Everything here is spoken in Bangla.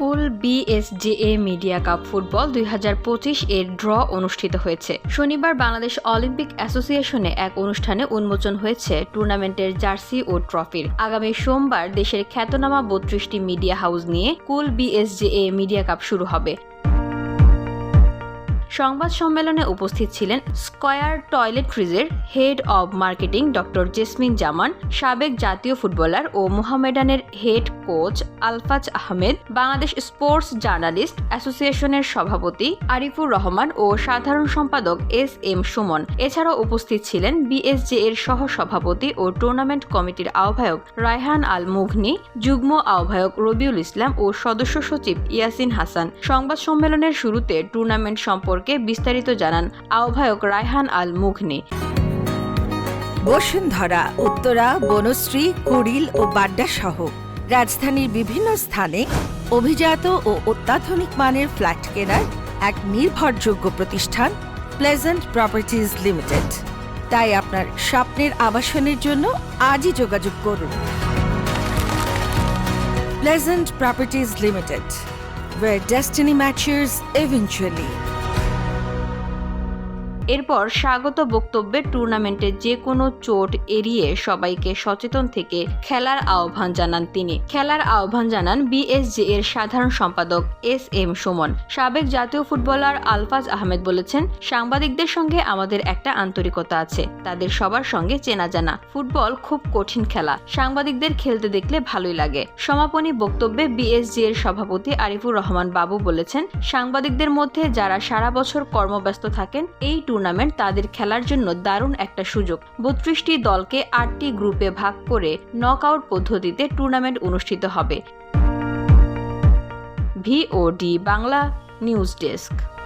কুল বিএসজেএ মিডিয়া কাপ ফুটবল 2025 এর ড্র অনুষ্ঠিত হয়েছে। শনিবার বাংলাদেশ অলিম্পিক অ্যাসোসিয়েশনে এক অনুষ্ঠানে উন্মোচন হয়েছে টুর্নামেন্টের জার্সি ও ট্রফির। আগামী সোমবার দেশের খ্যাতনামা 32টি মিডিয়া হাউস নিয়ে কুল বিএসজেএ মিডিয়া কাপ শুরু হবে। সংবাদ সম্মেলনে উপস্থিত ছিলেন স্কয়ার টয়লেট্রিজের head of marketing doctor Jesmin Zaman, সাবেক জাতীয় ফুটবলার ও মোহামেডানের head coach Alfaz Ahmed, Bangladesh sports journalist অ্যাসোসিয়েশনের সভাপতি আরিফুর রহমান ও সাধারণ সম্পাদক এস.এম. সুমন। এছাড়াও উপস্থিত ছিলেন বিএসজে এর সহ-সভাপতি ও টুর্নামেন্ট কমিটির আহ্বায়ক রায়হান আল মুঘনি, যুগ্ম আহ্বায়ক রবিউল ইসলাম ও সদস্য সচিব ইয়াসিন হাসান। সংবাদ সম্মেলনের শুরুতে টুর্নামেন্ট সম্পর্কে বিস্তারিত জানান আহ্বায়ক রায়হান আল মুঘনি। বসুন্ধরা, উত্তরা, বনশ্রী, কুড়িল ও বাড্ডা সহ রাজধানীর বিভিন্ন স্থানে অভিজাত ও অত্যাধুনিক মানের ফ্ল্যাট কেনার এক নির্ভরযোগ্য প্রতিষ্ঠান প্লেজেন্ট প্রপার্টিজ লিমিটেড। তাই আপনার স্বপ্নের আবাসনের জন্য আজই যোগাযোগ করুন। Pleasant properties limited, where destiny matches eventually. এরপর স্বাগত বক্তব্যে টুর্নামেন্টে যে কোনো চোট এড়িয়ে সবাইকে সচেতন থেকে খেলার আহ্বান জানান তিনি। খেলার আহ্বান জানান বিএসজে এর সাধারণ সম্পাদক এস.এম. সুমন। সাবেক জাতীয় ফুটবলার আলফাজ আহমেদ বলেছেন, সাংবাদিকদের সঙ্গে আমাদের একটা আন্তরিকতা আছে, তাদের সবার সঙ্গে চেনা জানা। ফুটবল খুব কঠিন খেলা, সাংবাদিকদের খেলতে দেখলে ভালোই লাগে। সমাপনী বক্তব্যে বিএসজে এর সভাপতি আরিফুর রহমান বাবু বলেছেন, সাংবাদিকদের মধ্যে যারা সারা বছর কর্মব্যস্ত থাকেন, এই টুর্নামেন্ট তাদের খেলার জন্য দারুণ একটা সুযোগ। 32টি দলকে 8টি গ্রুপে ভাগ করে নকআউট পদ্ধতিতে টুর্নামেন্ট অনুষ্ঠিত হবে। VOD Bangla news desk.